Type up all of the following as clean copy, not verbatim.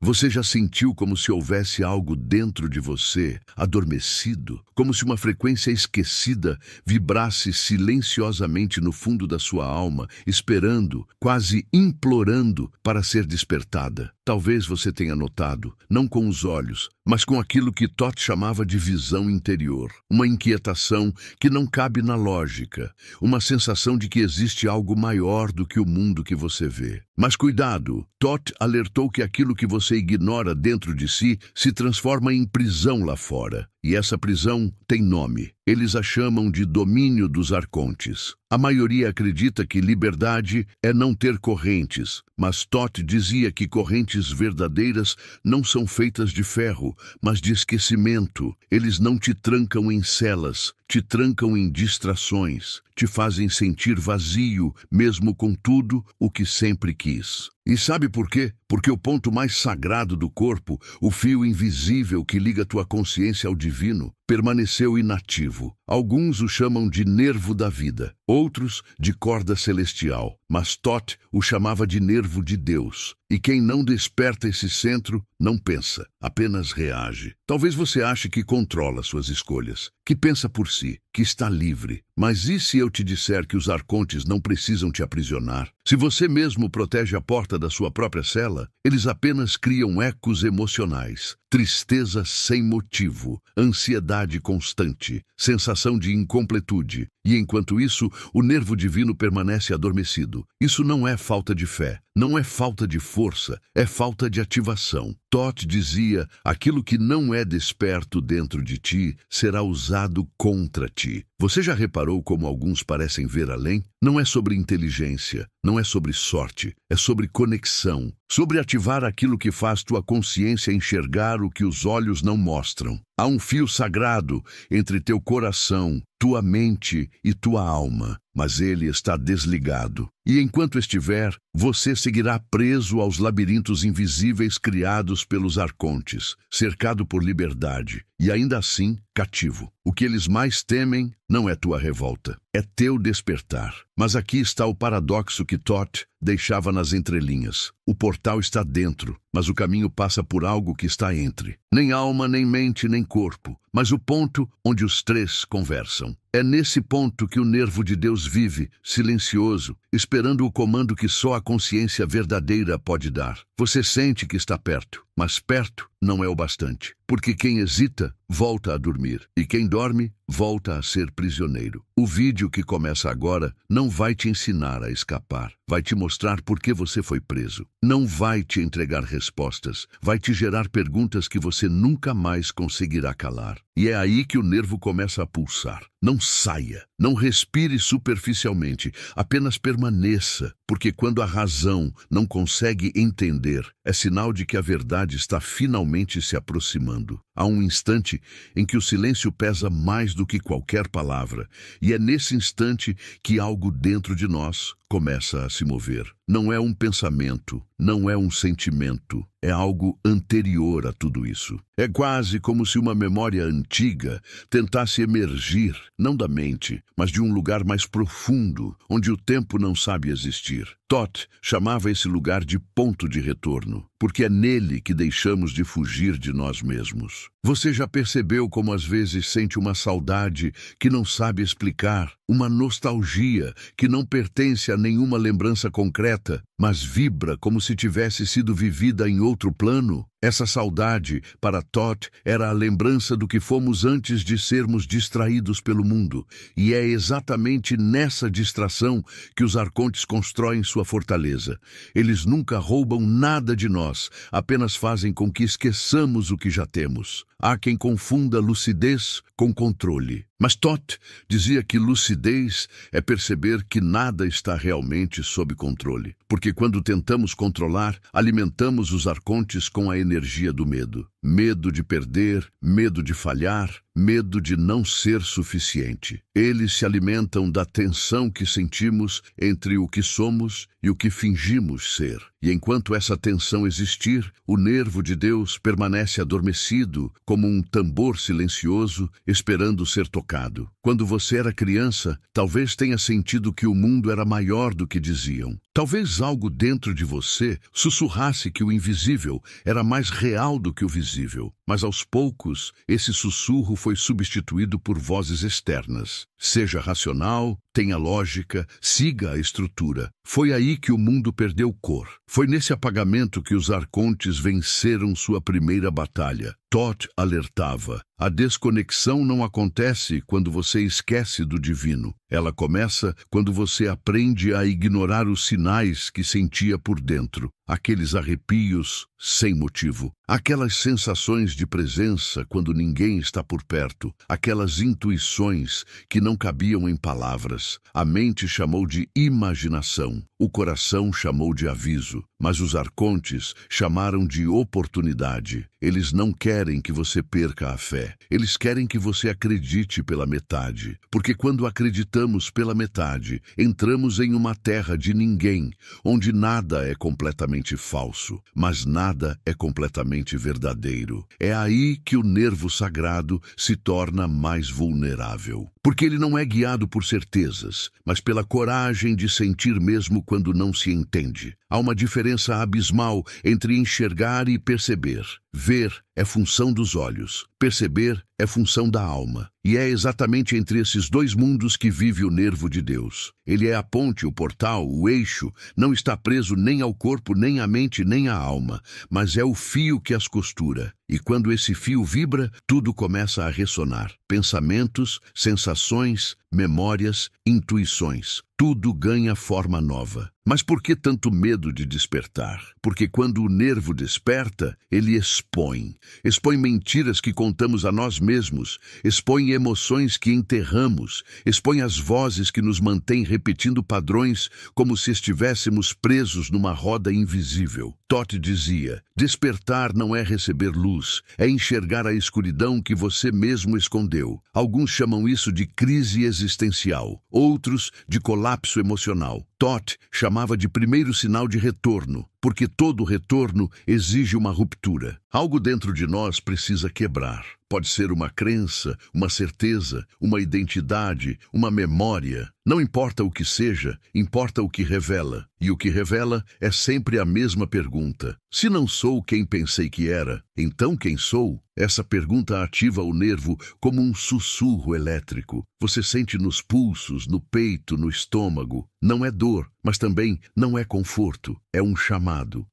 Você já sentiu como se houvesse algo dentro de você, adormecido, como se uma frequência esquecida vibrasse silenciosamente no fundo da sua alma, esperando, quase implorando para ser despertada? Talvez você tenha notado, não com os olhos, mas com aquilo que Todd chamava de visão interior. Uma inquietação que não cabe na lógica, uma sensação de que existe algo maior do que o mundo que você vê. Mas cuidado, Todd alertou que aquilo que você ignora dentro de si se transforma em prisão lá fora. E essa prisão tem nome. Eles a chamam de domínio dos arcontes. A maioria acredita que liberdade é não ter correntes, mas Todd dizia que correntes verdadeiras não são feitas de ferro, mas de esquecimento. Eles não te trancam em celas, te trancam em distrações, te fazem sentir vazio, mesmo com tudo o que sempre quis. E sabe por quê? Porque o ponto mais sagrado do corpo, o fio invisível que liga tua consciência ao divino, permaneceu inativo. Alguns o chamam de nervo da vida, outros de corda celestial, mas Todd o chamava de nervo de Deus. E quem não desperta esse centro, não pensa, apenas reage. Talvez você ache que controla suas escolhas, que pensa por si, que está livre. Mas e se eu te disser que os arcontes não precisam te aprisionar? Se você mesmo protege a porta da sua própria cela, eles apenas criam ecos emocionais, tristeza sem motivo, ansiedade constante, sensação de incompletude. E enquanto isso, o nervo divino permanece adormecido. Isso não é falta de fé, não é falta de força, é falta de ativação. Todd dizia, aquilo que não é desperto dentro de ti será usado contra ti. Você já reparou como alguns parecem ver além? Não é sobre inteligência, não é sobre sorte, é sobre conexão, sobre ativar aquilo que faz tua consciência enxergar o que os olhos não mostram. Há um fio sagrado entre teu coração, tua mente e tua alma, mas ele está desligado. E enquanto estiver, você seguirá preso aos labirintos invisíveis criados pelos arcontes, cercado por liberdade, e ainda assim cativo. O que eles mais temem não é tua revolta, é teu despertar. Mas aqui está o paradoxo que Todd deixava nas entrelinhas. O portal está dentro, mas o caminho passa por algo que está entre. Nem alma, nem mente, nem corpo, mas o ponto onde os três conversam. É nesse ponto que o nervo de Deus vive, silencioso, esperando o comando que só a consciência verdadeira pode dar. Você sente que está perto, mas perto não é o bastante, porque quem hesita volta a dormir, e quem dorme volta a ser prisioneiro. O vídeo que começa agora não vai te ensinar a escapar, vai te mostrar por que você foi preso. Não vai te entregar respostas, vai te gerar perguntas que você nunca mais conseguirá calar. E é aí que o nervo começa a pulsar. Não saia, não respire superficialmente, apenas permaneça, porque quando a razão não consegue entender, é sinal de que a verdade está finalmente se aproximando. Há um instante em que o silêncio pesa mais do que qualquer palavra, e é nesse instante que algo dentro de nós começa a se mover. Não é um pensamento, não é um sentimento, é algo anterior a tudo isso. É quase como se uma memória antiga tentasse emergir, não da mente, mas de um lugar mais profundo, onde o tempo não sabe existir. Todd chamava esse lugar de ponto de retorno, porque é nele que deixamos de fugir de nós mesmos. Você já percebeu como às vezes sente uma saudade que não sabe explicar, uma nostalgia que não pertence a nenhuma lembrança concreta, mas vibra como se tivesse sido vivida em outro plano? Essa saudade, para Todd, era a lembrança do que fomos antes de sermos distraídos pelo mundo. E é exatamente nessa distração que os arcontes constroem sua fortaleza. Eles nunca roubam nada de nós, apenas fazem com que esqueçamos o que já temos. Há quem confunda lucidez com controle. Mas Todd dizia que lucidez é perceber que nada está realmente sob controle. Porque quando tentamos controlar, alimentamos os arcontes com a energia do medo. medo de perder, medo de falhar, medo de não ser suficiente. Eles se alimentam da tensão que sentimos entre o que somos e o que fingimos ser. E enquanto essa tensão existir, o nervo de Deus permanece adormecido, como um tambor silencioso, esperando ser tocado. Quando você era criança, talvez tenha sentido que o mundo era maior do que diziam. Talvez algo dentro de você sussurrasse que o invisível era mais real do que o visível. Mas aos poucos, esse sussurro foi substituído por vozes externas. Seja racional, tenha lógica, siga a estrutura. Foi aí que o mundo perdeu cor. Foi nesse apagamento que os arcontes venceram sua primeira batalha. Thoth alertava: a desconexão não acontece quando você esquece do divino. Ela começa quando você aprende a ignorar os sinais que sentia por dentro. Aqueles arrepios sem motivo, aquelas sensações de presença quando ninguém está por perto, aquelas intuições que não cabiam em palavras. A mente chamou de imaginação, o coração chamou de aviso, mas os arcontes chamaram de oportunidade. Eles não querem que você perca a fé, eles querem que você acredite pela metade, porque quando acreditamos pela metade, entramos em uma terra de ninguém, onde nada é completamente falso, mas nada é completamente verdadeiro. É aí que o nervo sagrado se torna mais vulnerável, porque ele não é guiado por certezas, mas pela coragem de sentir mesmo quando não se entende. Há uma diferença abismal entre enxergar e perceber. Ver é função dos olhos, perceber é função da alma. E é exatamente entre esses dois mundos que vive o nervo de Deus. Ele é a ponte, o portal, o eixo, não está preso nem ao corpo, nem à mente, nem à alma, mas é o fio que as costura. E quando esse fio vibra, tudo começa a ressonar. Pensamentos, sensações, memórias, intuições. Tudo ganha forma nova. Mas por que tanto medo de despertar? Porque quando o nervo desperta, ele expõe. Expõe mentiras que contamos a nós mesmos, expõe emoções que enterramos, expõe as vozes que nos mantêm repetindo padrões como se estivéssemos presos numa roda invisível. Thoth dizia: despertar não é receber luz, é enxergar a escuridão que você mesmo escondeu. Alguns chamam isso de crise existencial, outros de colapso emocional. Thoth chamava de primeiro sinal de retorno, porque todo retorno exige uma ruptura. Algo dentro de nós precisa quebrar. Pode ser uma crença, uma certeza, uma identidade, uma memória. Não importa o que seja, importa o que revela. E o que revela é sempre a mesma pergunta. Se não sou quem pensei que era, então quem sou? Essa pergunta ativa o nervo como um sussurro elétrico. Você sente nos pulsos, no peito, no estômago. Não é dor, mas também não é conforto. É um chamado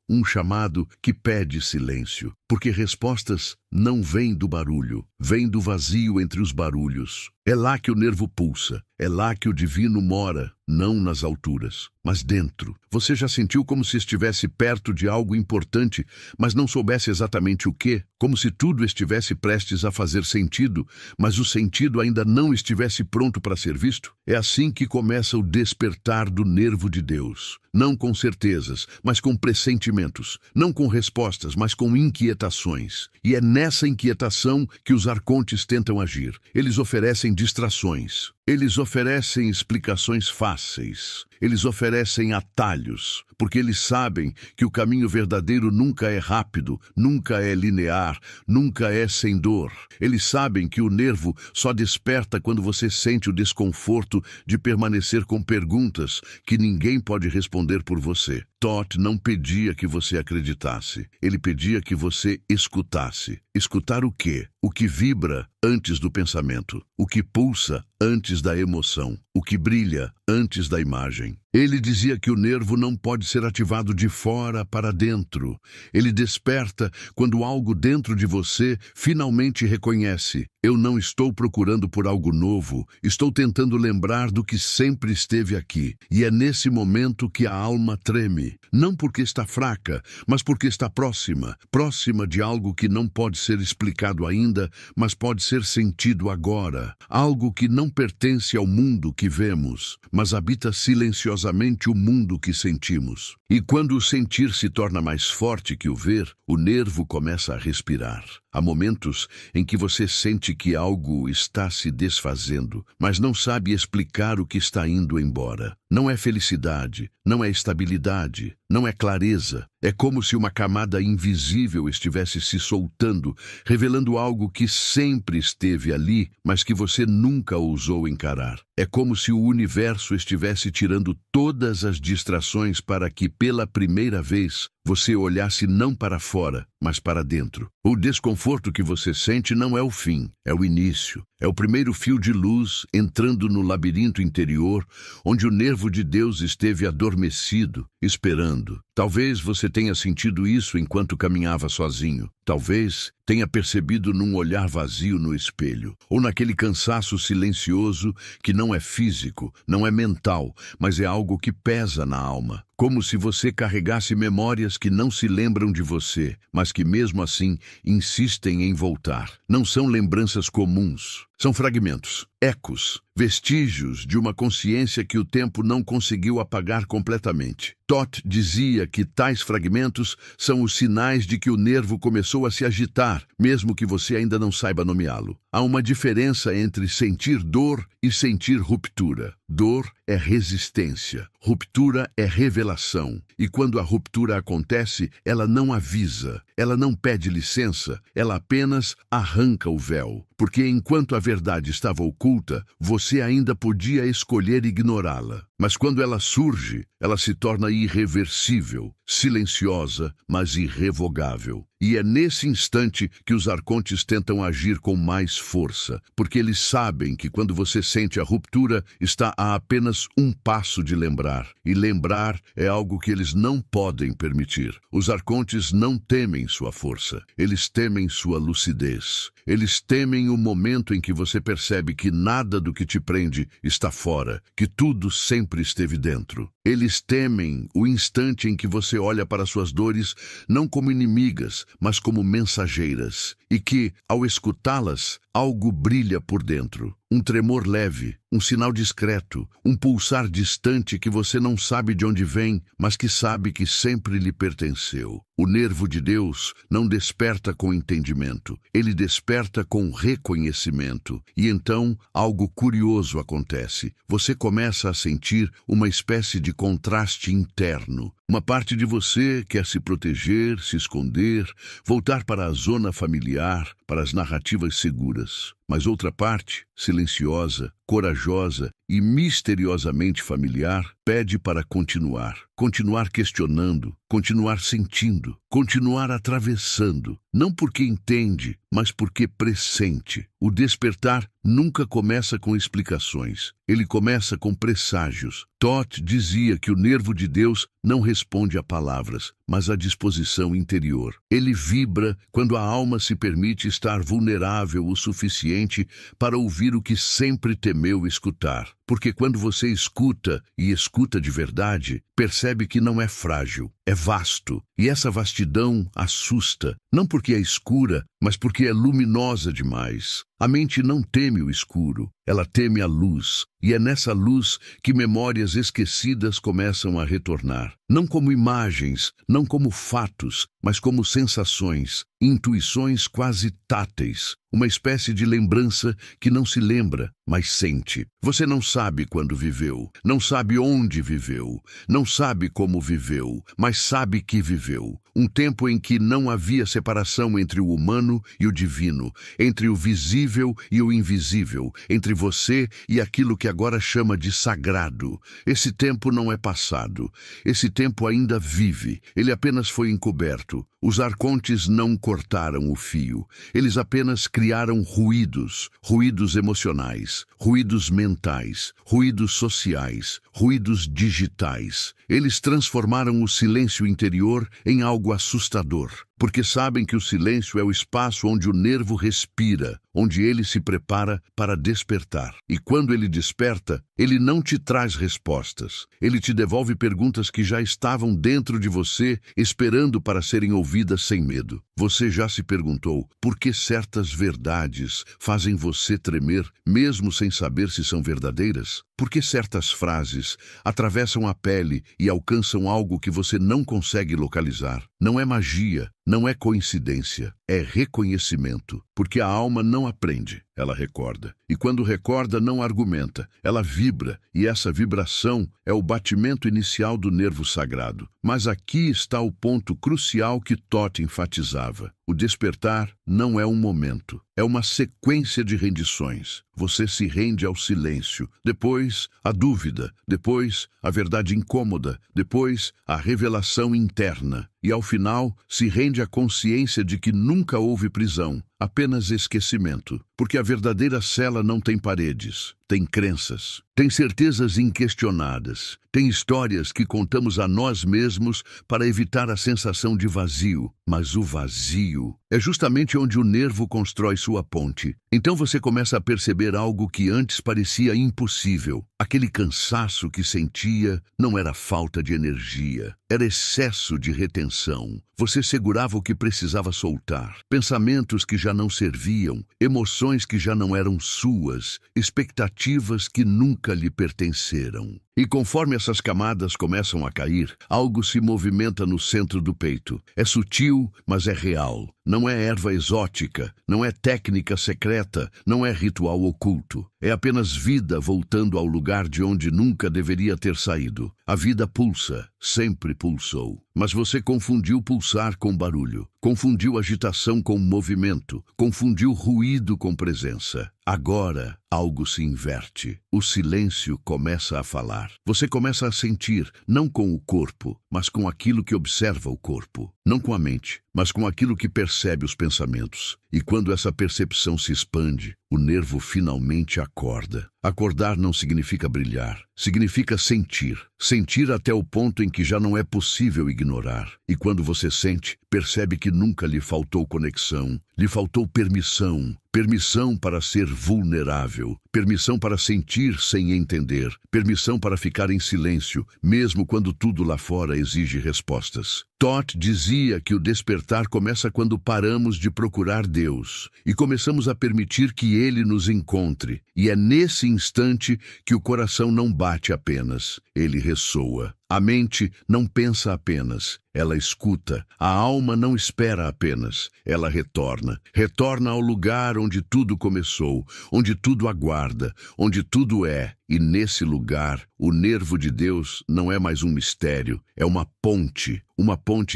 que pede silêncio. Porque respostas não vêm do barulho, vêm do vazio entre os barulhos. É lá que o nervo pulsa, é lá que o divino mora, não nas alturas, mas dentro. Você já sentiu como se estivesse perto de algo importante, mas não soubesse exatamente o quê? Como se tudo estivesse prestes a fazer sentido, mas o sentido ainda não estivesse pronto para ser visto? É assim que começa o despertar do nervo de Deus. Não com certezas, mas com pressentimentos. Não com respostas, mas com inquietações. E é nessa inquietação que os arcontes tentam agir. Eles oferecem distrações. Eles oferecem explicações fáceis. Eles oferecem atalhos, porque eles sabem que o caminho verdadeiro nunca é rápido, nunca é linear, nunca é sem dor. Eles sabem que o nervo só desperta quando você sente o desconforto de permanecer com perguntas que ninguém pode responder por você. Thoth não pedia que você acreditasse, ele pedia que você escutasse. Escutar o quê? O que vibra antes do pensamento, o que pulsa antes da emoção, o que brilha antes da imagem. Ele dizia que o nervo não pode ser ativado de fora para dentro. Ele desperta quando algo dentro de você finalmente reconhece: eu não estou procurando por algo novo, estou tentando lembrar do que sempre esteve aqui. E é nesse momento que a alma treme, não porque está fraca, mas porque está próxima de algo que não pode ser explicado ainda, mas pode ser sentido agora. Algo que não pertence ao mundo que vemos, mas habita silenciosamente o mundo que sentimos. E quando o sentir se torna mais forte que o ver, o nervo começa a respirar. Há momentos em que você sente que algo está se desfazendo, mas não sabe explicar o que está indo embora. Não é felicidade, não é estabilidade, não é clareza. É como se uma camada invisível estivesse se soltando, revelando algo que sempre esteve ali, mas que você nunca ousou encarar. É como se o universo estivesse tirando todas as distrações para que, pela primeira vez, você olhasse não para fora, mas para dentro. O desconforto que você sente não é o fim, é o início. É o primeiro fio de luz entrando no labirinto interior, onde o nervo de Deus esteve adormecido, esperando. Talvez você tenha sentido isso enquanto caminhava sozinho. Talvez tenha percebido num olhar vazio no espelho, ou naquele cansaço silencioso que não é físico, não é mental, mas é algo que pesa na alma. Como se você carregasse memórias que não se lembram de você, mas que mesmo assim insistem em voltar. Não são lembranças comuns, são fragmentos, ecos, vestígios de uma consciência que o tempo não conseguiu apagar completamente. Toth dizia que tais fragmentos são os sinais de que o nervo começou a se agitar, mesmo que você ainda não saiba nomeá-lo. Há uma diferença entre sentir dor e sentir ruptura. Dor é resistência, ruptura é revelação. E quando a ruptura acontece, ela não avisa, ela não pede licença, ela apenas arranca o véu. Porque enquanto a verdade estava oculta, você ainda podia escolher ignorá-la. Mas quando ela surge, ela se torna irreversível, silenciosa, mas irrevogável. E é nesse instante que os arcontes tentam agir com mais força, porque eles sabem que quando você sente a ruptura, está a apenas um passo de lembrar. E lembrar é algo que eles não podem permitir. Os arcontes não temem sua força, eles temem sua lucidez. Eles temem o momento em que você percebe que nada do que te prende está fora, que tudo sempre esteve dentro. Eles temem o instante em que você olha para suas dores não como inimigas, mas como mensageiras, e que, ao escutá-las, algo brilha por dentro. Um tremor leve, um sinal discreto, um pulsar distante que você não sabe de onde vem, mas que sabe que sempre lhe pertenceu. O nervo de Deus não desperta com entendimento, ele desperta com reconhecimento. E então, algo curioso acontece. Você começa a sentir uma espécie de contraste interno. Uma parte de você quer se proteger, se esconder, voltar para a zona familiar, para as narrativas seguras. Mas outra parte, silenciosa, corajosa e misteriosamente familiar, pede para continuar. Continuar questionando, continuar sentindo, continuar atravessando. Não porque entende, mas porque pressente. O despertar nunca começa com explicações. Ele começa com presságios. Toth dizia que o nervo de Deus não responde a palavras, mas à disposição interior. Ele vibra quando a alma se permite estar vulnerável o suficiente para ouvir o que sempre temeu escutar. Porque quando você escuta, e escuta de verdade, percebe que não é frágil, é vasto. E essa vastidão assusta, não porque é escura, mas porque é luminosa demais. A mente não teme o escuro, ela teme a luz. E é nessa luz que memórias esquecidas começam a retornar. Não como imagens, não como fatos, mas como sensações, intuições quase táteis. Uma espécie de lembrança que não se lembra, mas sente. Você não sabe quando viveu, não sabe onde viveu, não sabe como viveu, mas sabe que viveu. Um tempo em que não havia separação entre o humano e o divino, entre o visível e o invisível, entre você e aquilo que agora chama de sagrado. Esse tempo não é passado. Esse tempo ainda vive. Ele apenas foi encoberto. Os arcontes não cortaram o fio. Eles apenas criaram ruídos, ruídos emocionais, ruídos mentais, ruídos sociais, ruídos digitais. Eles transformaram o silêncio interior em algo assustador, porque sabem que o silêncio é o espaço onde o nervo respira, onde ele se prepara para despertar. E quando ele desperta, ele não te traz respostas. Ele te devolve perguntas que já estavam dentro de você, esperando para serem ouvidas sem medo. Você já se perguntou por que certas verdades fazem você tremer, mesmo sem saber se são verdadeiras? Por que certas frases atravessam a pele e alcançam algo que você não consegue localizar? Não é magia, Não é coincidência, é reconhecimento, porque a alma não aprende, ela recorda. E quando recorda, não argumenta, ela vibra, e essa vibração é o batimento inicial do nervo sagrado. Mas aqui está o ponto crucial que Todd enfatizava. O despertar não é um momento, é uma sequência de rendições. Você se rende ao silêncio, depois à dúvida, depois à verdade incômoda, depois à revelação interna. E ao final, se rende à consciência de que nunca houve prisão, apenas esquecimento. Porque a verdadeira cela não tem paredes, tem crenças, tem certezas inquestionadas, tem histórias que contamos a nós mesmos para evitar a sensação de vazio. Mas o vazio é justamente onde o nervo constrói sua ponte. Então você começa a perceber algo que antes parecia impossível. Aquele cansaço que sentia não era falta de energia, era excesso de retenção. Você segurava o que precisava soltar, pensamentos que já não serviam, emoções que já não eram suas, expectativas que nunca lhe pertenceram. E conforme essas camadas começam a cair, algo se movimenta no centro do peito. É sutil, mas é real. Não é erva exótica, não é técnica secreta, não é ritual oculto. É apenas vida voltando ao lugar de onde nunca deveria ter saído. A vida pulsa, sempre pulsou. Mas você confundiu pulsar com barulho, confundiu agitação com movimento, confundiu ruído com presença. Agora, algo se inverte. O silêncio começa a falar. Você começa a sentir, não com o corpo, mas com aquilo que observa o corpo. Não com a mente, mas com aquilo que percebe os pensamentos. E quando essa percepção se expande, o nervo finalmente acorda. Acordar não significa brilhar, significa sentir. Sentir até o ponto em que já não é possível ignorar. E quando você sente, percebe que nunca lhe faltou conexão, lhe faltou permissão. Permissão para ser vulnerável, permissão para sentir sem entender, permissão para ficar em silêncio, mesmo quando tudo lá fora exige respostas. Todd dizia que o despertar começa quando paramos de procurar Deus e começamos a permitir que Ele nos encontre. E é nesse instante que o coração não bate apenas, ele ressoa. A mente não pensa apenas, ela escuta. A alma não espera apenas, ela retorna. Retorna ao lugar onde tudo começou, onde tudo aguarda, onde tudo é. E nesse lugar, o nervo de Deus não é mais um mistério, é uma ponte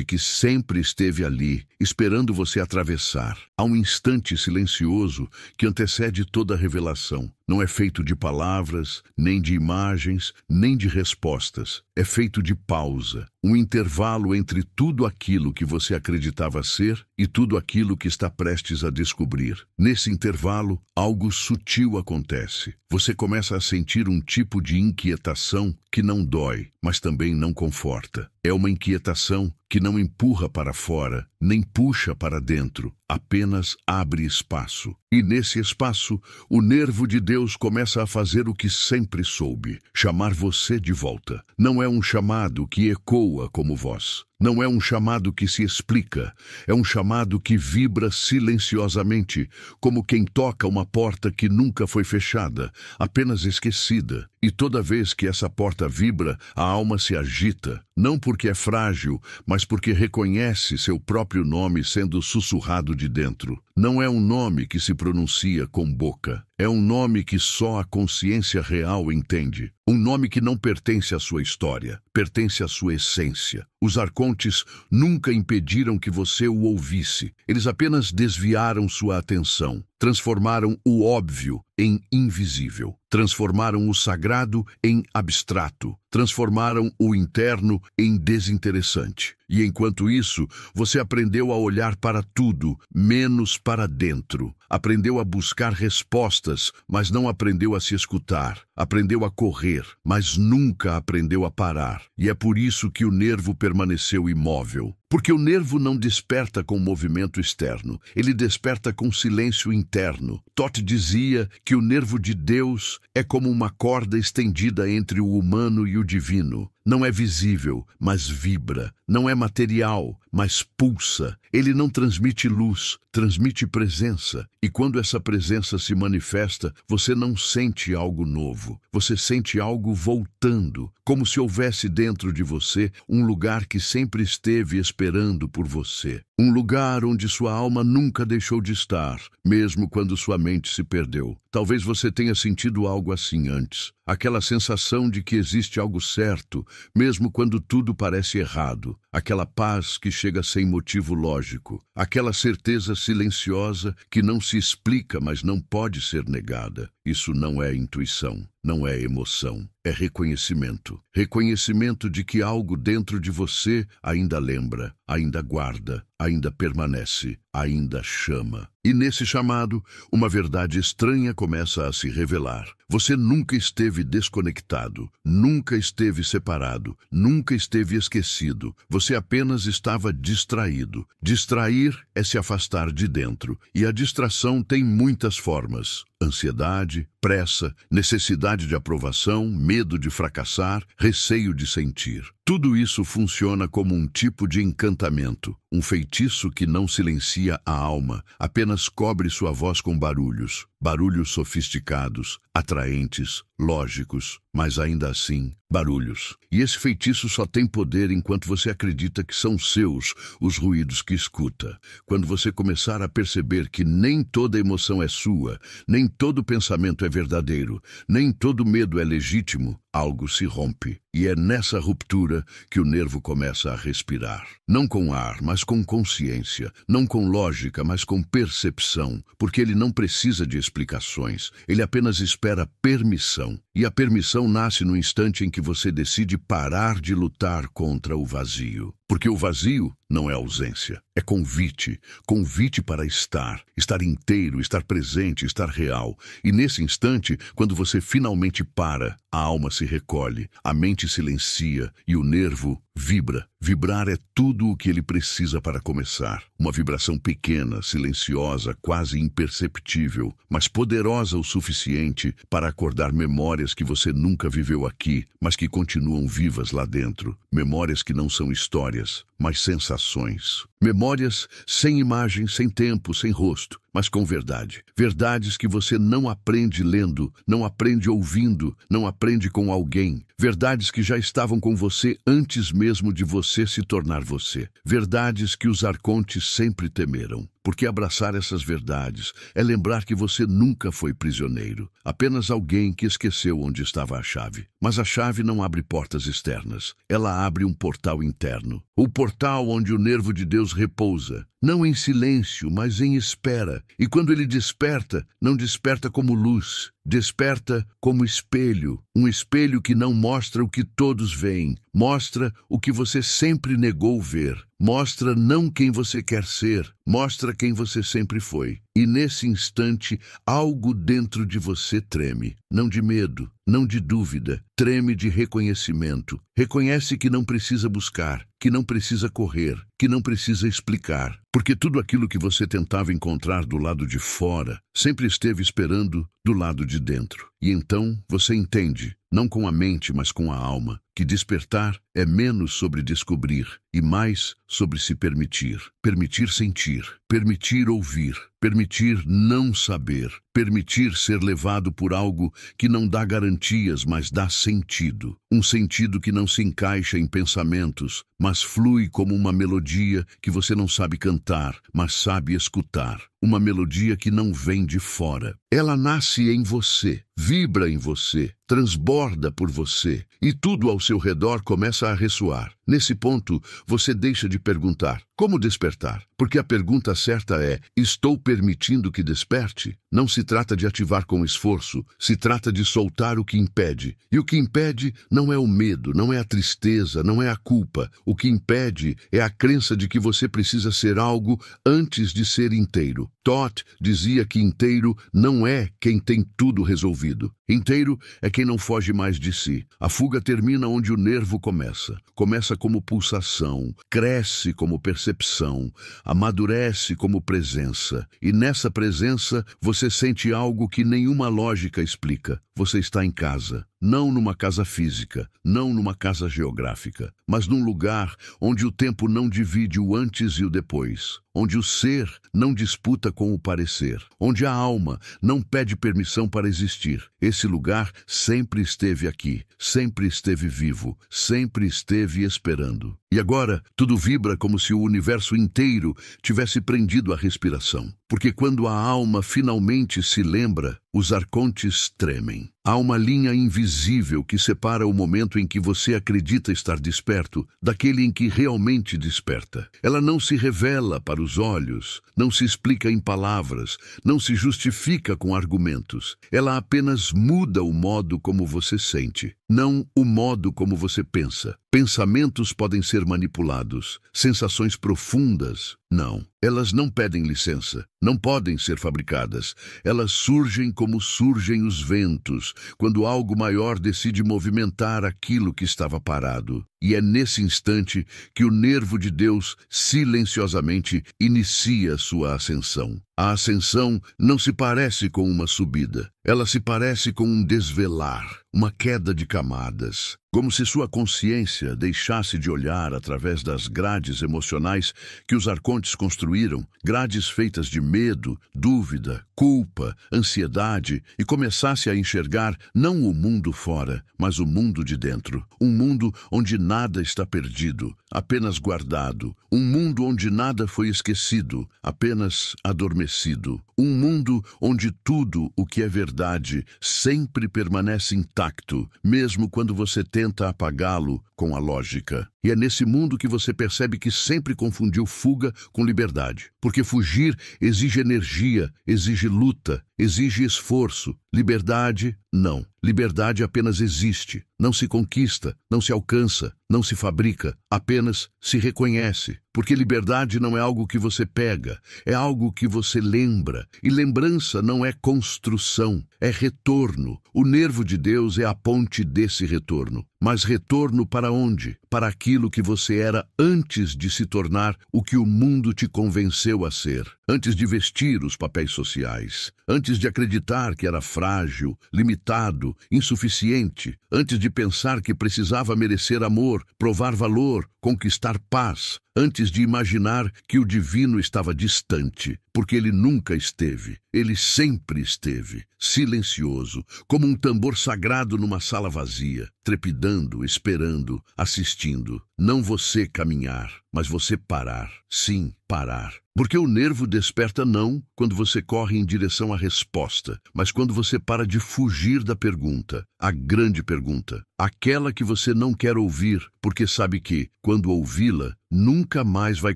que sempre esteve ali, esperando você atravessar. Há um instante silencioso que antecede toda a revelação. Não é feito de palavras, nem de imagens, nem de respostas. É feito de pausa, um intervalo entre tudo aquilo que você acreditava ser e tudo aquilo que está prestes a descobrir. Nesse intervalo, algo sutil acontece. Você começa a sentir um tipo de inquietação que não dói, mas também não conforta. É uma inquietação que não empurra para fora, nem puxa para dentro, apenas abre espaço. E nesse espaço, o nervo de Deus começa a fazer o que sempre soube, chamar você de volta. Não é um chamado que ecoa como voz. Não é um chamado que se explica, é um chamado que vibra silenciosamente, como quem toca uma porta que nunca foi fechada, apenas esquecida. E toda vez que essa porta vibra, a alma se agita, não porque é frágil, mas porque reconhece seu próprio nome sendo sussurrado de dentro. Não é um nome que se pronuncia com boca, é um nome que só a consciência real entende. Um nome que não pertence à sua história, pertence à sua essência. Os arcontes nunca impediram que você o ouvisse. Eles apenas desviaram sua atenção. Transformaram o óbvio em invisível. Transformaram o sagrado em abstrato. Transformaram o interno em desinteressante. E enquanto isso, você aprendeu a olhar para tudo, menos para dentro. Aprendeu a buscar respostas, mas não aprendeu a se escutar. Aprendeu a correr, mas nunca aprendeu a parar. E é por isso que o nervo permaneceu imóvel. Porque o nervo não desperta com movimento externo, ele desperta com silêncio interno. Todd dizia que o nervo de Deus é como uma corda estendida entre o humano e o divino. não é visível, mas vibra. Não é material, mas pulsa. Ele não transmite luz, transmite presença. E quando essa presença se manifesta, você não sente algo novo. Você sente algo voltando, como se houvesse dentro de você um lugar que sempre esteve esperando por você. Um lugar onde sua alma nunca deixou de estar, mesmo quando sua mente se perdeu. Talvez você tenha sentido algo assim antes. Aquela sensação de que existe algo certo, mesmo quando tudo parece errado. Aquela paz que chega sem motivo lógico. Aquela certeza silenciosa que não se explica, mas não pode ser negada. Isso não é intuição, não é emoção, é reconhecimento. Reconhecimento de que algo dentro de você ainda lembra, ainda guarda, ainda permanece, ainda chama. E nesse chamado, uma verdade estranha começa a se revelar. Você nunca esteve desconectado, nunca esteve separado, nunca esteve esquecido. Você apenas estava distraído. Distrair é se afastar de dentro, e a distração tem muitas formas. Ansiedade, pressa, necessidade de aprovação, medo de fracassar, receio de sentir. Tudo isso funciona como um tipo de encantamento, um feitiço que não silencia a alma, apenas cobre sua voz com barulhos. Barulhos sofisticados, atraentes, lógicos, mas ainda assim, barulhos. E esse feitiço só tem poder enquanto você acredita que são seus os ruídos que escuta. Quando você começar a perceber que nem toda emoção é sua, nem todo pensamento é verdadeiro, nem todo medo é legítimo, algo se rompe. E é nessa ruptura que o nervo começa a respirar. Não com ar, mas com consciência. Não com lógica, mas com percepção. Porque ele não precisa de explicações. Ele apenas espera permissão. E a permissão nasce no instante em que você decide parar de lutar contra o vazio. Porque o vazio não é ausência, é convite. Convite para estar inteiro, estar presente, estar real. E nesse instante, quando você finalmente para, a alma se recolhe, a mente silencia e o nervo vibra. Vibrar é tudo o que ele precisa para começar. Uma vibração pequena, silenciosa, quase imperceptível, mas poderosa o suficiente para acordar memórias que você nunca viveu aqui, mas que continuam vivas lá dentro. Memórias que não são histórias, mas sensações. Memórias sem imagem, sem tempo, sem rosto, mas com verdade. Verdades que você não aprende lendo, não aprende ouvindo, não aprende com alguém. Verdades que já estavam com você antes mesmo de você se tornar você. Verdades que os arcontes sempre temeram. Porque abraçar essas verdades é lembrar que você nunca foi prisioneiro, apenas alguém que esqueceu onde estava a chave. Mas a chave não abre portas externas, ela abre um portal interno. O portal onde o nervo de Deus repousa, não em silêncio, mas em espera. E quando ele desperta, não desperta como luz, desperta como espelho. Um espelho que não mostra o que todos veem, mostra o que você sempre negou ver. Mostra não quem você quer ser, mostra quem você sempre foi. E nesse instante, algo dentro de você treme. Não de medo, não de dúvida, treme de reconhecimento. Reconhece que não precisa buscar, que não precisa correr, que não precisa explicar. Porque tudo aquilo que você tentava encontrar do lado de fora, sempre esteve esperando do lado de dentro. E então você entende, não com a mente, mas com a alma, que despertar é menos sobre descobrir e mais sobre se permitir. Permitir sentir, permitir ouvir, permitir não saber, permitir ser levado por algo que não dá garantias, mas dá sentido. Um sentido que não se encaixa em pensamentos, mas flui como uma melodia que você não sabe cantar, mas sabe escutar. Uma melodia que não vem de fora. Ela nasce em você, vibra em você, transborda por você, e tudo ao seu redor começa a ressoar. Nesse ponto, você deixa de perguntar, como despertar? Porque a pergunta certa é, estou permitindo que desperte? Não se trata de ativar com esforço, se trata de soltar o que impede. E o que impede não é o medo, não é a tristeza, não é a culpa. O que impede é a crença de que você precisa ser algo antes de ser inteiro. Todd dizia que inteiro não é quem tem tudo resolvido. Inteiro é quem não foge mais de si. A fuga termina onde o nervo começa. Começa como pulsação, cresce como percepção, amadurece como presença. E nessa presença você sente algo que nenhuma lógica explica. Você está em casa. não numa casa física, não numa casa geográfica, mas num lugar onde o tempo não divide o antes e o depois, onde o ser não disputa com o parecer, onde a alma não pede permissão para existir. Esse lugar sempre esteve aqui, sempre esteve vivo, sempre esteve esperando. E agora, tudo vibra como se o universo inteiro tivesse prendido a respiração. Porque quando a alma finalmente se lembra, os arcontes tremem. Há uma linha invisível que separa o momento em que você acredita estar desperto daquele em que realmente desperta. Ela não se revela para os olhos, não se explica em palavras, não se justifica com argumentos. Ela apenas muda o modo como você sente, não o modo como você pensa. Pensamentos podem ser manipulados, sensações profundas, não. Elas não pedem licença, não podem ser fabricadas. Elas surgem como surgem os ventos, quando algo maior decide movimentar aquilo que estava parado. E é nesse instante que o nervo de Deus silenciosamente inicia sua ascensão. A ascensão não se parece com uma subida. Ela se parece com um desvelar, uma queda de camadas. Como se sua consciência deixasse de olhar através das grades emocionais que os arcontes construíram, grades feitas de medo, dúvida, culpa, ansiedade, e começasse a enxergar não o mundo fora, mas o mundo de dentro. Um mundo onde nada está perdido, apenas guardado. Um mundo onde nada foi esquecido, apenas adormecido. Um mundo onde tudo o que é verdade sempre permanece intacto, mesmo quando você tenta apagá-lo com a lógica. E é nesse mundo que você percebe que sempre confundiu fuga com liberdade. Porque fugir exige energia, exige luta, exige esforço. Liberdade, não. Liberdade apenas existe, não se conquista, não se alcança, não se fabrica, apenas se reconhece. Porque liberdade não é algo que você pega, é algo que você lembra. E lembrança não é construção, é retorno. O nervo de Deus é a ponte desse retorno. Mas retorno para onde? Para aquilo que você era antes de se tornar o que o mundo te convenceu a ser. Antes de vestir os papéis sociais. Antes de acreditar que era frágil, limitado, insuficiente. Antes de pensar que precisava merecer amor, provar valor, conquistar paz. Antes de imaginar que o divino estava distante, porque ele nunca esteve, ele sempre esteve, silencioso, como um tambor sagrado numa sala vazia, trepidando, esperando, assistindo. Não você caminhar, mas você parar. Sim, parar. Porque o nervo desperta não quando você corre em direção à resposta, mas quando você para de fugir da pergunta, a grande pergunta, aquela que você não quer ouvir, porque sabe que, quando ouvi-la, nunca mais vai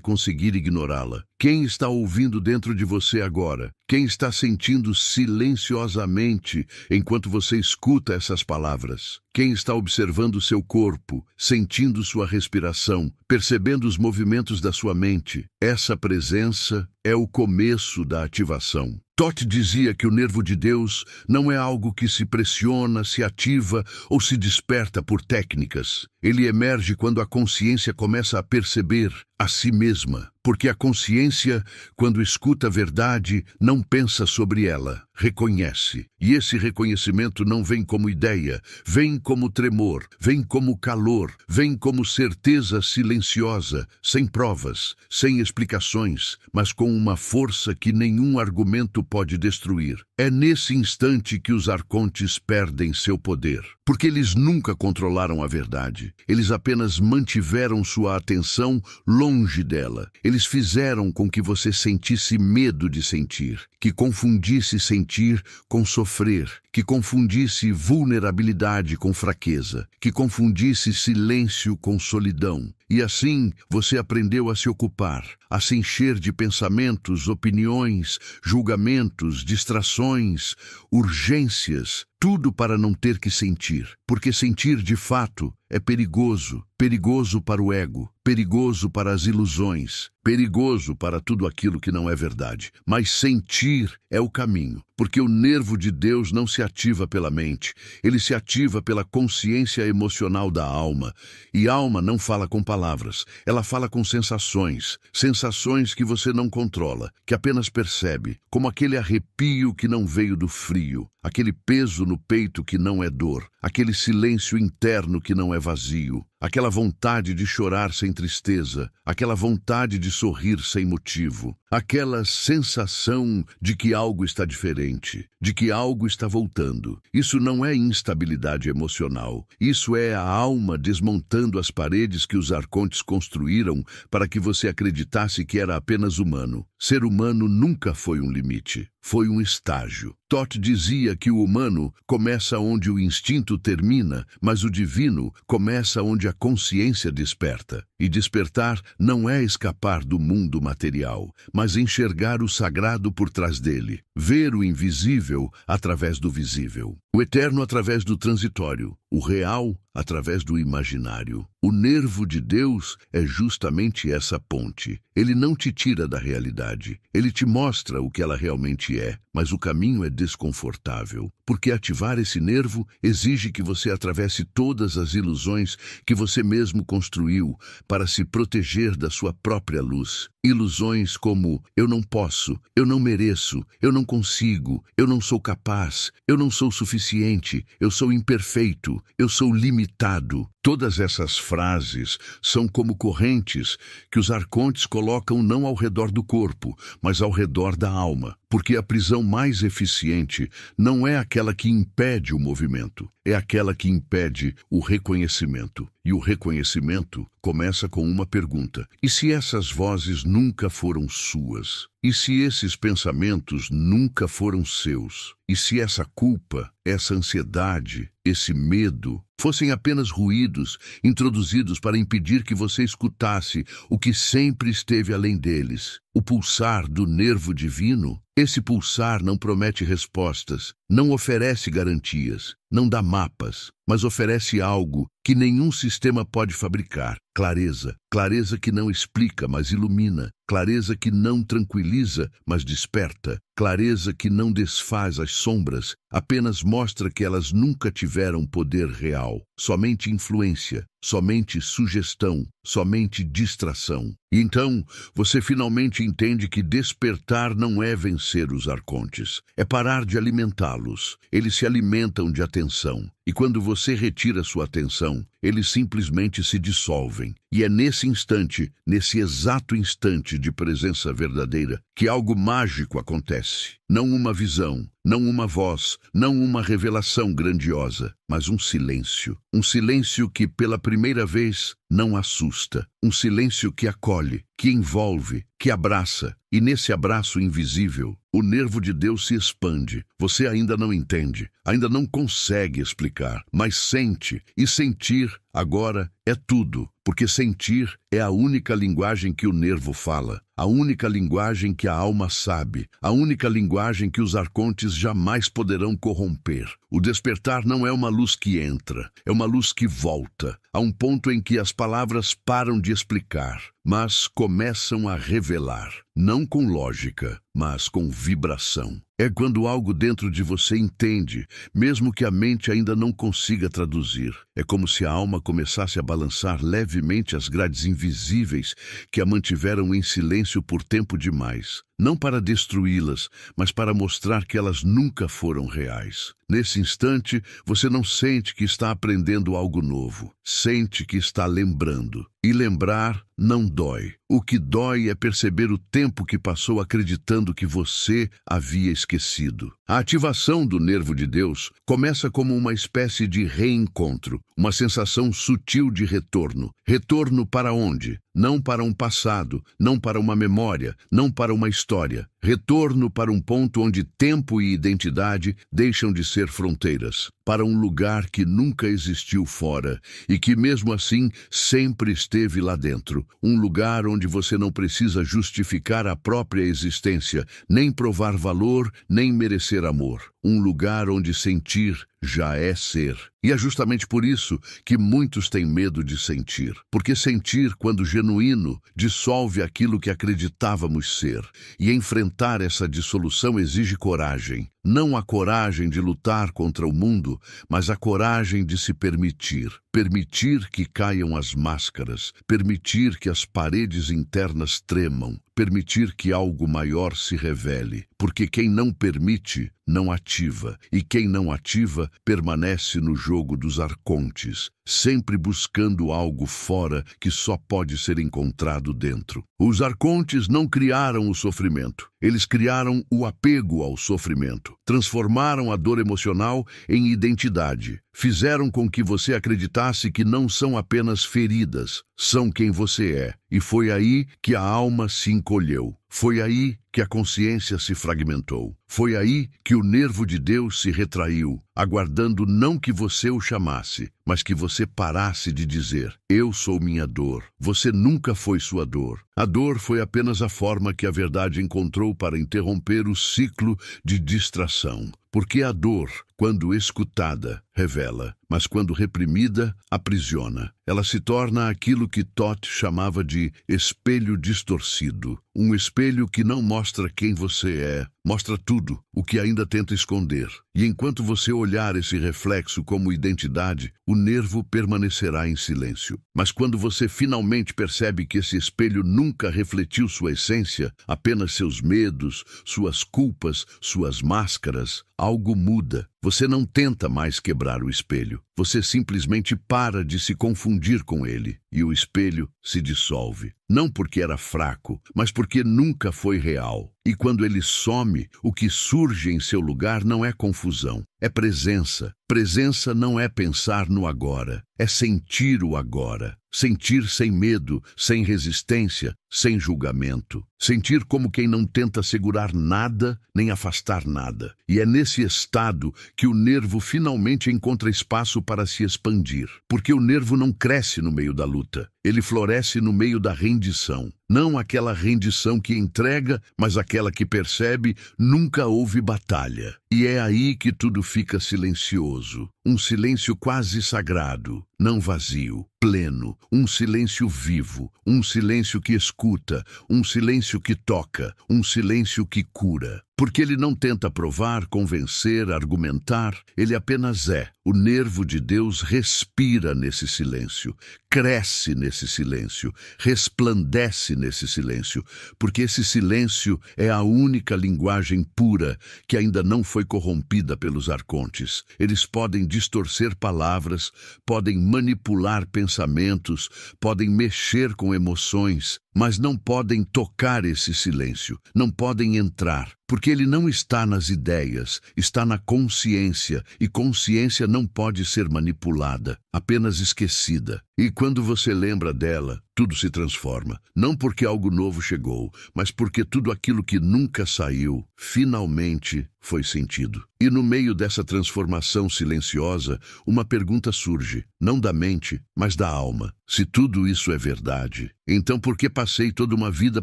conseguir ignorá-la. Quem está ouvindo dentro de você agora? Quem está sentindo silenciosamente enquanto você escuta essas palavras? Quem está observando seu corpo, sentindo sua respiração, percebendo os movimentos da sua mente? Essa presença é o começo da ativação. Toth dizia que o nervo de Deus não é algo que se pressiona, se ativa ou se desperta por técnicas. Ele emerge quando a consciência começa a perceber a si mesma, porque a consciência, quando escuta a verdade, não pensa sobre ela, reconhece. E esse reconhecimento não vem como ideia, vem como tremor, vem como calor, vem como certeza silenciosa, sem provas, sem explicações, mas com uma força que nenhum argumento pode destruir. É nesse instante que os arcontes perdem seu poder, porque eles nunca controlaram a verdade. Eles apenas mantiveram sua atenção longe dela. Eles fizeram com que você sentisse medo de sentir, que confundisse sentir com sofrer, que confundisse vulnerabilidade com fraqueza, que confundisse silêncio com solidão. E assim você aprendeu a se ocupar, a se encher de pensamentos, opiniões, julgamentos, distrações, urgências, tudo para não ter que sentir. Porque sentir de fato é perigoso, perigoso para o ego, perigoso para as ilusões, perigoso para tudo aquilo que não é verdade. Mas sentir é o caminho, porque o nervo de Deus não se ativa pela mente, ele se ativa pela consciência emocional da alma. E alma não fala com palavras. palavras, ela fala com sensações, sensações que você não controla, que apenas percebe, como aquele arrepio que não veio do frio, aquele peso no peito que não é dor, aquele silêncio interno que não é vazio, aquela vontade de chorar sem tristeza, aquela vontade de sorrir sem motivo, aquela sensação de que algo está diferente, de que algo está voltando. Isso não é instabilidade emocional, isso é a alma desmontando as paredes que os arcontes construíram para que você acreditasse que era apenas humano. Ser humano nunca foi um limite, foi um estágio. Toth dizia que o humano começa onde o instinto termina, mas o divino começa onde a consciência desperta. E despertar não é escapar do mundo material, mas enxergar o sagrado por trás dele, ver o invisível através do visível, o eterno através do transitório, o real através do imaginário. O nervo de Deus é justamente essa ponte. Ele não te tira da realidade, ele te mostra o que ela realmente é, mas o caminho é desconfortável, porque ativar esse nervo exige que você atravesse todas as ilusões que você mesmo construiu para se proteger da sua própria luz. Ilusões como eu não posso, eu não mereço, eu não consigo, eu não sou capaz, eu não sou suficiente, eu sou imperfeito, eu sou limitado. Todas essas frases são como correntes que os arcontes colocam não ao redor do corpo, mas ao redor da alma, porque a prisão mais eficiente não é aquela que impede o movimento, é aquela que impede o reconhecimento. E o reconhecimento começa com uma pergunta: e se essas vozes nunca foram suas? E se esses pensamentos nunca foram seus? E se essa culpa, essa ansiedade, esse medo fossem apenas ruídos introduzidos para impedir que você escutasse o que sempre esteve além deles? O pulsar do nervo divino? Esse pulsar não promete respostas, não oferece garantias, não dá mapas, mas oferece algo que nenhum sistema pode fabricar. Clareza. Clareza que não explica, mas ilumina. Clareza que não tranquiliza, mas desperta. Clareza que não desfaz as sombras, apenas mostra que elas nunca tiveram poder real. Somente influência, somente sugestão, somente distração. E então, você finalmente entende que despertar não é vencer os arcontes, é parar de alimentá-los. Eles se alimentam de atenção. E quando você retira sua atenção, eles simplesmente se dissolvem. E é nesse instante, nesse exato instante de presença verdadeira, que algo mágico acontece. Não uma visão, não uma voz, não uma revelação grandiosa, mas um silêncio. Um silêncio que, pela primeira vez, não assusta. Um silêncio que acolhe, que envolve, que abraça. E nesse abraço invisível, o nervo de Deus se expande. Você ainda não entende, ainda não consegue explicar, mas sente. E sentir, agora, é tudo. Porque sentir é a única linguagem que o nervo fala, a única linguagem que a alma sabe, a única linguagem que os arcontes jamais poderão corromper. O despertar não é uma luz que entra, é uma luz que volta, a um ponto em que as palavras param de explicar, mas começam a revelar, não com lógica, mas com vibração. É quando algo dentro de você entende, mesmo que a mente ainda não consiga traduzir. É como se a alma começasse a balançar levemente as grades invisíveis que a mantiveram em silêncio por tempo demais. Não para destruí-las, mas para mostrar que elas nunca foram reais. Nesse instante, você não sente que está aprendendo algo novo. Sente que está lembrando. E lembrar não dói. O que dói é perceber o tempo que passou acreditando que você havia esquecido. A ativação do nervo de Deus começa como uma espécie de reencontro, uma sensação sutil de retorno. Retorno para onde? Não para um passado, não para uma memória, não para uma história. Retorno para um ponto onde tempo e identidade deixam de ser fronteiras, para um lugar que nunca existiu fora e que mesmo assim sempre esteve lá dentro. Um lugar onde você não precisa justificar a própria existência, nem provar valor, nem merecer amor. Um lugar onde sentir já é ser. E é justamente por isso que muitos têm medo de sentir. Porque sentir, quando genuíno, dissolve aquilo que acreditávamos ser. E enfrentar essa dissolução exige coragem. não a coragem de lutar contra o mundo, mas a coragem de se permitir. Permitir que caiam as máscaras, permitir que as paredes internas tremam, permitir que algo maior se revele, porque quem não permite, não ativa, e quem não ativa, permanece no jogo dos arcontes, sempre buscando algo fora que só pode ser encontrado dentro. Os arcontes não criaram o sofrimento, eles criaram o apego ao sofrimento, transformaram a dor emocional em identidade, fizeram com que você acreditasse que não são apenas feridas, são quem você é. E foi aí que a alma se encolheu. Foi aí que a consciência se fragmentou. Foi aí que o nervo de Deus se retraiu, aguardando não que você o chamasse, mas que você parasse de dizer: eu sou minha dor. Você nunca foi sua dor. A dor foi apenas a forma que a verdade encontrou para interromper o ciclo de distração. Porque a dor, quando escutada, revela, mas quando reprimida, aprisiona. Ela se torna aquilo que Todd chamava de espelho distorcido. Um espelho que não mostra quem você é, mostra tudo o que ainda tenta esconder. E enquanto você olhar esse reflexo como identidade, o nervo permanecerá em silêncio. Mas quando você finalmente percebe que esse espelho nunca refletiu sua essência, apenas seus medos, suas culpas, suas máscaras, algo muda. Você não tenta mais quebrar o espelho. Você simplesmente para de se confundir com ele e o espelho se dissolve. Não porque era fraco, mas porque nunca foi real. E quando ele some, o que surge em seu lugar não é confusão, é presença. Presença não é pensar no agora, é sentir o agora. Sentir sem medo, sem resistência, sem julgamento. Sentir como quem não tenta segurar nada, nem afastar nada. E é nesse estado que o nervo finalmente encontra espaço para se expandir. Porque o nervo não cresce no meio da luta. Ele floresce no meio da rendição. Não aquela rendição que entrega, mas aquela que percebe: nunca houve batalha. E é aí que tudo fica silencioso. Um silêncio quase sagrado, não vazio, pleno. Um silêncio vivo, um silêncio que escuta, um silêncio que toca, um silêncio que cura. Porque ele não tenta provar, convencer, argumentar, ele apenas é. O nervo de Deus respira nesse silêncio, cresce nesse silêncio, resplandece nesse silêncio, porque esse silêncio é a única linguagem pura que ainda não foi corrompida pelos arcontes. Eles podem distorcer palavras, podem manipular pensamentos, podem mexer com emoções, mas não podem tocar esse silêncio, não podem entrar, porque ele não está nas ideias, está na consciência, e consciência não pode ser manipulada, apenas esquecida. E quando você lembra dela, tudo se transforma, não porque algo novo chegou, mas porque tudo aquilo que nunca saiu, finalmente foi sentido. E no meio dessa transformação silenciosa, uma pergunta surge, não da mente, mas da alma. Se tudo isso é verdade, então por que passei toda uma vida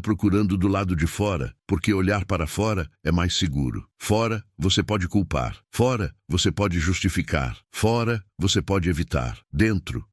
procurando do lado de fora? Porque olhar para fora é mais seguro. Fora, você pode culpar. Fora, você pode justificar. Fora, você pode evitar.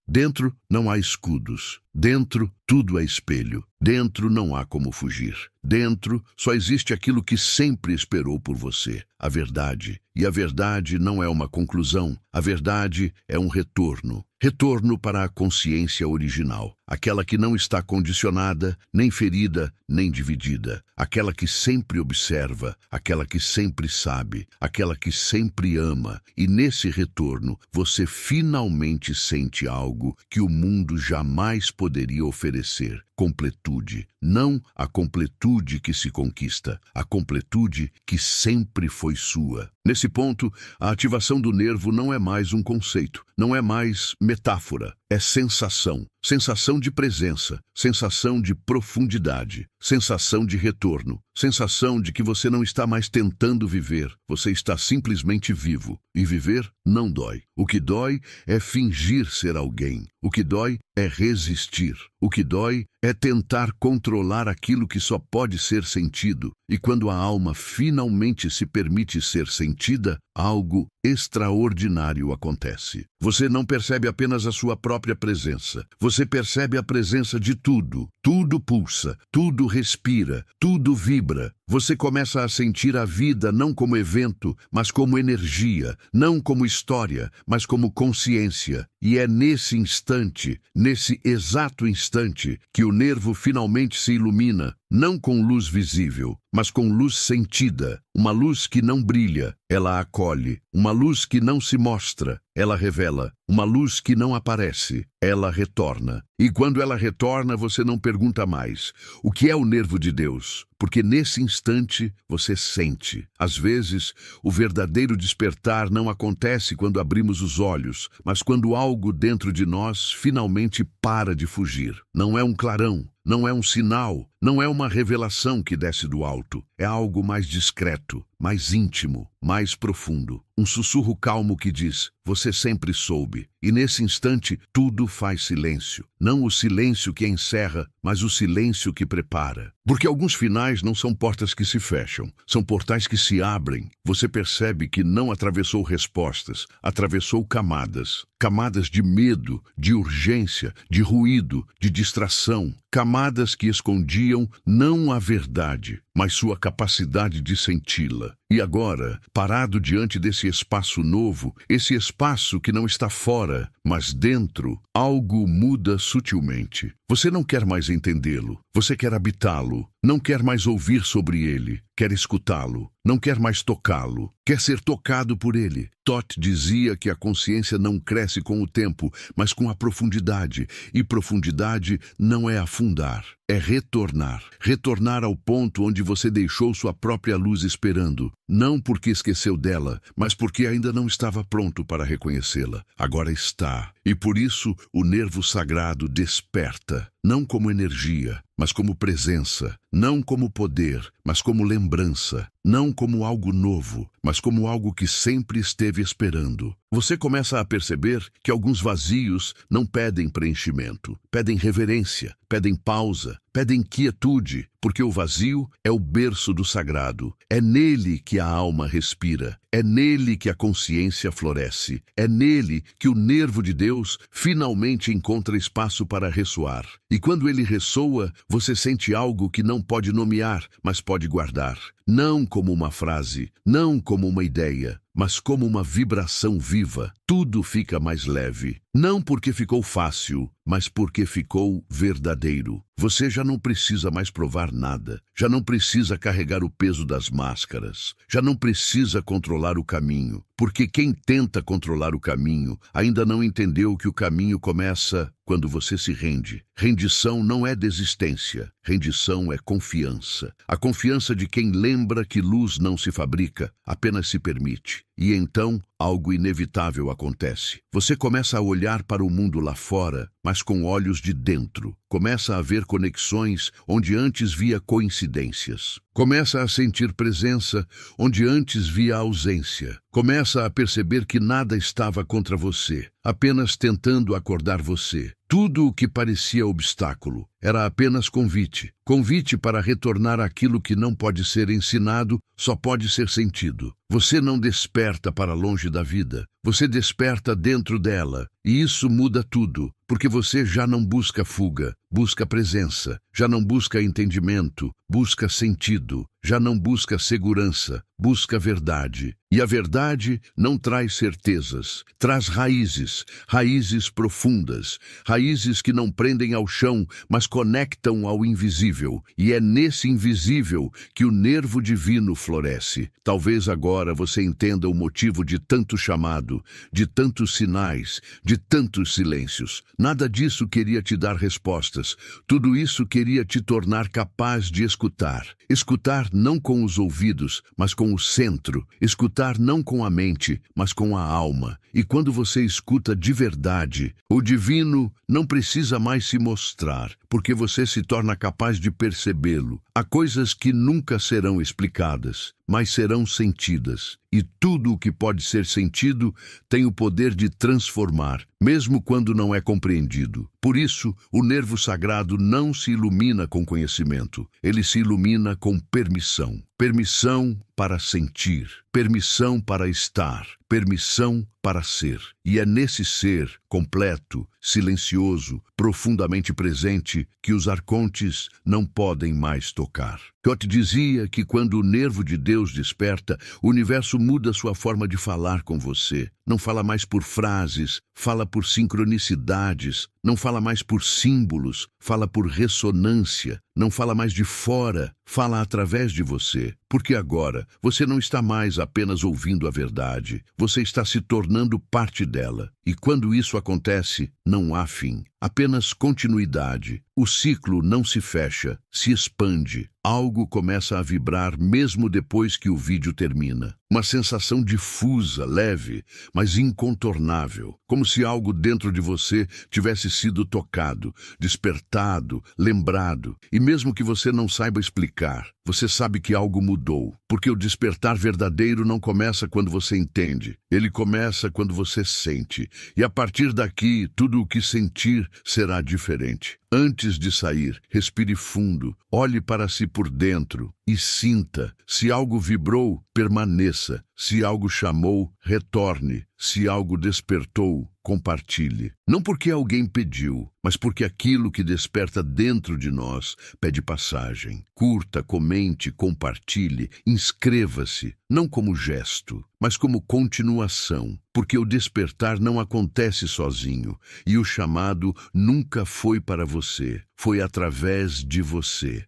Dentro não há escudos. Dentro, tudo é espelho. Dentro não há como fugir. Dentro só existe aquilo que sempre esperou por você, a verdade. E a verdade não é uma conclusão, a verdade é um retorno. Retorno para a consciência original, aquela que não está condicionada, nem ferida, nem dividida, aquela que sempre observa, aquela que sempre sabe, aquela que sempre ama. E nesse retorno, você finalmente sente algo que o mundo jamais poderia oferecer: completude. Não a completude que se conquista, a completude que sempre foi sua. Nesse ponto, a ativação do nervo não é mais um conceito, não é mais metáfora, é sensação. Sensação de presença, sensação de profundidade, sensação de retorno, sensação de que você não está mais tentando viver, você está simplesmente vivo. E viver não dói. O que dói é fingir ser alguém. O que dói é resistir. O que dói é tentar controlar aquilo que só pode ser sentido. E quando a alma finalmente se permite ser sentida, algo extraordinário acontece. Você não percebe apenas a sua própria presença. Você percebe a presença de tudo. Tudo pulsa, tudo respira, tudo vibra. Você começa a sentir a vida não como evento, mas como energia, não como história, mas como consciência. E é nesse instante, nesse exato instante, que o nervo finalmente se ilumina, não com luz visível, mas com luz sentida, uma luz que não brilha, ela acolhe, uma luz que não se mostra, ela revela, uma luz que não aparece, ela retorna. E quando ela retorna, você não pergunta mais: o que é o nervo de Deus? Porque nesse instante você sente. Às vezes, o verdadeiro despertar não acontece quando abrimos os olhos, mas quando algo dentro de nós finalmente para de fugir. Não é um clarão, não é um sinal, não é uma revelação que desce do alto. É algo mais discreto, mais íntimo, mais profundo. Um sussurro calmo que diz: você sempre soube. E nesse instante, tudo faz silêncio. Não o silêncio que encerra, mas o silêncio que prepara. Porque alguns finais não são portas que se fecham, são portais que se abrem. Você percebe que não atravessou respostas, atravessou camadas. Camadas de medo, de urgência, de ruído, de distração. Camadas que escondiam não a verdade, mas sua capacidade de senti-la. E agora, parado diante desse espaço novo, esse espaço que não está fora, mas dentro, algo muda sutilmente. Você não quer mais entendê-lo, você quer habitá-lo, não quer mais ouvir sobre ele, quer escutá-lo, não quer mais tocá-lo, quer ser tocado por ele. Todd dizia que a consciência não cresce com o tempo, mas com a profundidade, e profundidade não é afundar, é retornar. Retornar ao ponto onde você deixou sua própria luz esperando, não porque esqueceu dela, mas porque ainda não estava pronto para reconhecê-la. Agora está, e por isso o nervo sagrado desperta, não como energia, mas como presença, não como poder, mas como lembrança, não como algo novo, mas como algo que sempre esteve esperando. Você começa a perceber que alguns vazios não pedem preenchimento, pedem reverência, pedem pausa, pedem quietude, porque o vazio é o berço do sagrado. É nele que a alma respira, é nele que a consciência floresce, é nele que o nervo de Deus finalmente encontra espaço para ressoar. E quando ele ressoa, você sente algo que não pode nomear, mas pode guardar. Não como uma frase, não como uma ideia, mas como uma vibração viva. Tudo fica mais leve. Não porque ficou fácil, mas porque ficou verdadeiro. Você já não precisa mais provar nada. Já não precisa carregar o peso das máscaras. Já não precisa controlar o caminho. Porque quem tenta controlar o caminho ainda não entendeu que o caminho começa quando você se rende. Rendição não é desistência. Rendição é confiança. A confiança de quem lembra que luz não se fabrica, apenas se permite. E então, algo inevitável acontece. Você começa a olhar para o mundo lá fora, mas com olhos de dentro. Começa a ver conexões onde antes via coincidências. Começa a sentir presença onde antes via ausência. Começa a perceber que nada estava contra você, apenas tentando acordar você. Tudo o que parecia obstáculo era apenas convite. Convite para retornar àquilo que não pode ser ensinado, só pode ser sentido. Você não desperta para longe da vida, você desperta dentro dela. E isso muda tudo, porque você já não busca fuga, busca presença, já não busca entendimento, busca sentido, já não busca segurança, busca verdade. E a verdade não traz certezas, traz raízes, raízes profundas, raízes que não prendem ao chão, mas conectam ao invisível. E é nesse invisível que o nervo divino floresce. Talvez agora você entenda o motivo de tanto chamado, de tantos sinais, de tantos silêncios. Nada disso queria te dar respostas. Tudo isso queria te tornar capaz de escutar. Escutar não com os ouvidos, mas com o centro. Escutar não com a mente, mas com a alma. E quando você escuta de verdade, o divino não precisa mais se mostrar, porque você se torna capaz de percebê-lo. Há coisas que nunca serão explicadas, mas serão sentidas. E tudo o que pode ser sentido tem o poder de transformar, mesmo quando não é compreendido. Por isso, o nervo sagrado não se ilumina com conhecimento, ele se ilumina com permissão. Permissão para sentir, permissão para estar, permissão para ser. E é nesse ser completo, silencioso, profundamente presente que os arcontes não podem mais tocar. Goethe dizia que quando o nervo de Deus desperta, o universo muda sua forma de falar com você. Não fala mais por frases, fala por sincronicidades, não fala mais por símbolos, fala por ressonância, não fala mais de fora, fala através de você. Porque agora você não está mais apenas ouvindo a verdade, você está se tornando parte dela. E quando isso acontece, não há fim, apenas continuidade. O ciclo não se fecha, se expande. Algo começa a vibrar mesmo depois que o vídeo termina. Uma sensação difusa, leve, mas incontornável. Como se algo dentro de você tivesse sido tocado, despertado, lembrado. E mesmo que você não saiba explicar, você sabe que algo mudou. Porque o despertar verdadeiro não começa quando você entende. Ele começa quando você sente. E a partir daqui, tudo o que sentir será diferente. Antes de sair, respire fundo, olhe para si por dentro e sinta. Se algo vibrou, permaneça. Se algo chamou, retorne. Se algo despertou, compartilhe. Não porque alguém pediu, mas porque aquilo que desperta dentro de nós pede passagem. Curta, comente, compartilhe, inscreva-se, não como gesto, mas como continuação. Porque o despertar não acontece sozinho e o chamado nunca foi para você, foi através de você.